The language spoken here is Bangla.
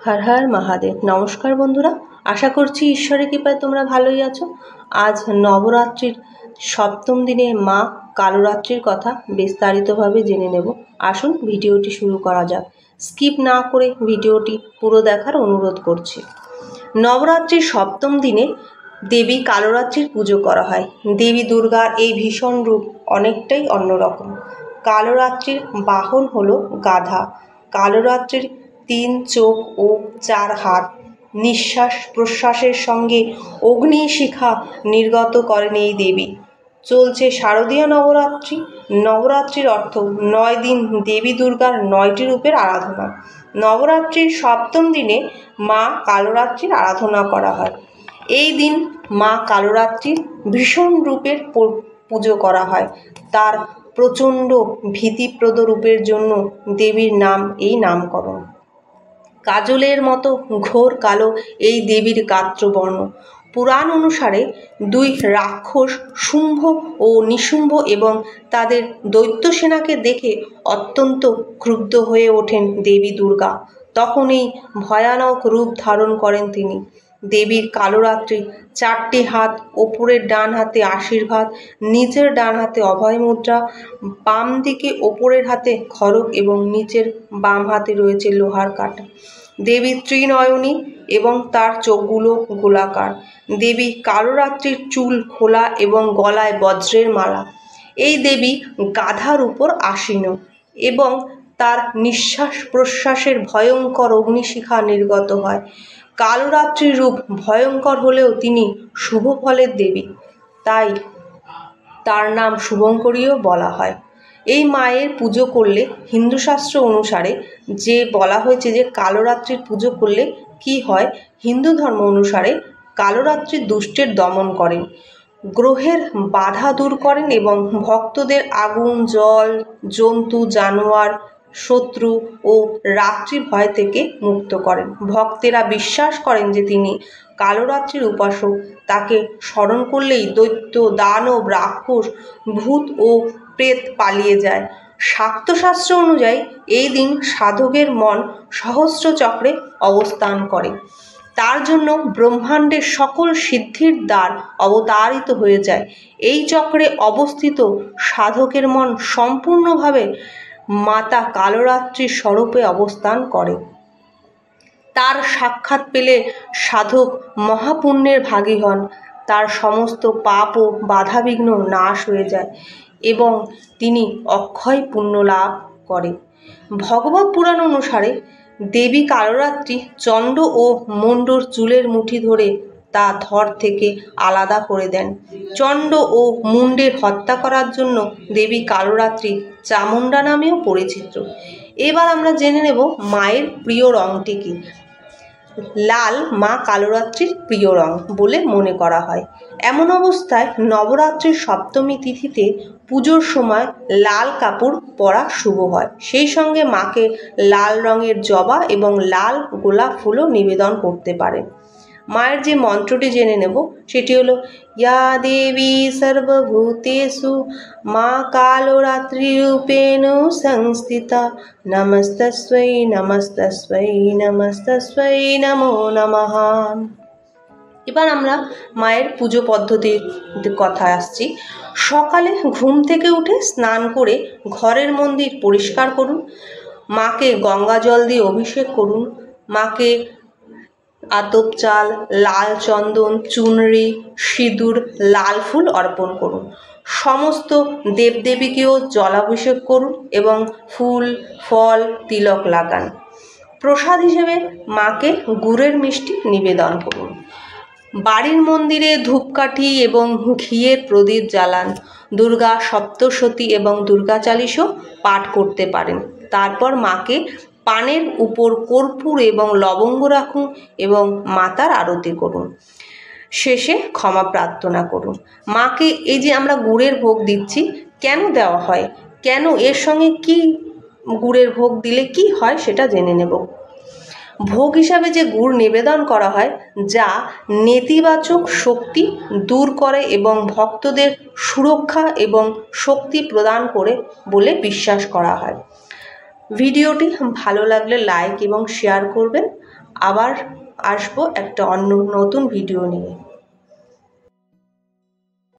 হর হর মহাদেব। নমস্কার বন্ধুরা, আশা করছি ঈশ্বরের কৃপায় তোমরা ভালোই আছো। আজ নবরাত্রির সপ্তম দিনে মা কালরাত্রির কথা বিস্তারিতভাবে জেনে নেব। আসুন ভিডিওটি শুরু করা যাক। স্কিপ না করে ভিডিওটি পুরো দেখার অনুরোধ করছি। নবরাত্রির সপ্তম দিনে দেবী কালরাত্রির পুজো করা হয়। দেবী দুর্গার এই ভীষণ রূপ অনেকটাই অন্যরকম। কালরাত্রির বাহন হলো গাধা। কালরাত্রির 3 চোখ ও 4 হাত, নিঃশ্বাস প্রশ্বাসের সঙ্গে অগ্নিশিখা নির্গত করেন এই দেবী। চলছে শারদীয় নবরাত্রি। নবরাত্রির অর্থ 9 দিন দেবী দুর্গার 9টি রূপের আরাধনা। নবরাত্রির সপ্তম দিনে মা কালরাত্রির আরাধনা করা হয়। এই দিন মা কালরাত্রির ভীষণ রূপের পুজো করা হয়। তার প্রচণ্ড ভীতিপ্রদ রূপের জন্য দেবীর নাম এই নামকরণ। কাজলের মতো ঘোর কালো এই দেবীর গাত্রবর্ণ। পুরাণ অনুসারে 2 রাক্ষস শুম্ভ ও নিশুম্ভ এবং তাদের দৈত্য সেনাকে দেখে অত্যন্ত ক্রুদ্ধ হয়ে ওঠেন দেবী দুর্গা। তখন এই ভয়ানক রূপ ধারণ করেন তিনি। দেবীর কালরাত্রি 4টি হাত, ওপরের ডান হাতে আশীর্বাদ, নিচের ডান হাতে অভয় মুদ্রা, বাম দিকে ওপরের হাতে খড়গ এবং নিচের বাম হাতে রয়েছে লোহার কাঁটা। দেবী ত্রিনয়নী এবং তার চোখগুলো গোলাকার। দেবী কালরাত্রির চুল খোলা এবং গলায় বজ্রের মালা। এই দেবী গাধার উপর আসীন এবং তার নিঃশ্বাস প্রশ্বাসের ভয়ঙ্কর অগ্নিশিখা নির্গত হয়। কালরাত্রির রূপ ভয়ঙ্কর হলেও তিনি শুভ ফলের দেবী, তাই তার নাম শুভঙ্করীও বলা হয়। এই মায়ের পুজো করলে হিন্দু শাস্ত্র অনুসারে যে বলা হয়েছে যে কালরাত্রির পুজো করলে কি হয়, হিন্দু ধর্ম অনুসারে কালরাত্রির দুষ্টের দমন করেন, গ্রহের বাধা দূর করেন এবং ভক্তদের আগুন, জল, জন্তু, জানোয়ার, শত্রু ও রাত্রি ভয় থেকে মুক্ত করেন। ভক্তেরা বিশ্বাস করেন যে তিনি কালরাত্রির উপাসক। তাকে স্মরণ করলেই দৈত্য, দানব, রাক্ষস, ভূত ও প্রেত পালিয়ে যায়। শাক্তশাস্ত্র অনুযায়ী এই দিন সাধকের মন সহস্র চক্রে অবস্থান করে। তার জন্য ব্রহ্মাণ্ডের সকল সিদ্ধির দ্বার অবতারিত হয়ে যায়। এই চক্রে অবস্থিত সাধকের মন সম্পূর্ণভাবে মাতা কালরাত্রির স্বরূপে অবস্থান করে। তার সাক্ষাৎ পেলে সাধক মহাপুণ্যের ভাগী হন। তার সমস্ত পাপ ও বাধাবিঘ্ন নাশ হয়ে যায় এবং তিনি অক্ষয় পুণ্য লাভ করে। ভগবত পুরাণ অনুসারে দেবী কালরাত্রি চণ্ড ও মণ্ডর চুলের মুঠি ধরে তা ধর থেকে আলাদা করে দেন। চণ্ড ও মুণ্ডের হত্যা করার জন্য দেবী কালরাত্রি চামুণ্ডা নামেও পরিচিত। এবার আমরা জেনে নেব মায়ের প্রিয় রঙটি কী। লাল মা কালরাত্রির প্রিয় রং বলে মনে করা হয়। এমন অবস্থায় নবরাত্রির সপ্তমী তিথিতে পুজোর সময় লাল কাপড় পরা শুভ হয়। সেই সঙ্গে মাকে লাল রঙের জবা এবং লাল গোলাপ ফুলও নিবেদন করতে পারেন। মায়ের যে মন্ত্রটি জেনে নেব সেটি হলো ইয়া দেবী সর্বভূতেষু মা কালরাত্রি রূপেণ সংস্থিতা নমস্তস্मै নমস্তস্मै নমস্তস্मै নমো নমঃ। এবার আমরা মায়ের পুজো পদ্ধতির কথা আসছি। সকালে ঘুম থেকে উঠে স্নান করে ঘরের মন্দির পরিষ্কার করুন। মাকে গঙ্গা জল দিয়ে অভিষেক করুন। মাকে আতপ চাল, লাল চন্দন, চুনরি, সিঁদুর, লাল ফুল অর্পণ করুন। সমস্ত দেবদেবীকেও জলাভিষেক করুন এবং ফুল, ফল, তিলক লাগান। প্রসাদ হিসেবে মাকে গুড়ের মিষ্টি নিবেদন করুন। বাড়ির মন্দিরে ধূপকাঠি এবং ঘিয়ের প্রদীপ জ্বালান। দুর্গা সপ্তশতী এবং দুর্গা চালিশও পাঠ করতে পারেন। তারপর মাকে পানের উপর কর্পূর এবং লবঙ্গ রাখুন এবং মাতার আরতি করুন। শেষে ক্ষমা প্রার্থনা করুন। মাকে এই যে আমরা গুড়ের ভোগ দিচ্ছি, কেন দেওয়া হয়, কেন এর সঙ্গে কি গুড়ের ভোগ দিলে কি হয় সেটা জেনে নেব। ভোগ হিসাবে যে গুড় নিবেদন করা হয় যা নেতিবাচক শক্তি দূর করে এবং ভক্তদের সুরক্ষা এবং শক্তি প্রদান করে বলে বিশ্বাস করা হয়। ভিডিওটি ভালো লাগলে লাইক এবং শেয়ার করবেন। আবার আসবো একটা অন্য নতুন ভিডিও নিয়ে।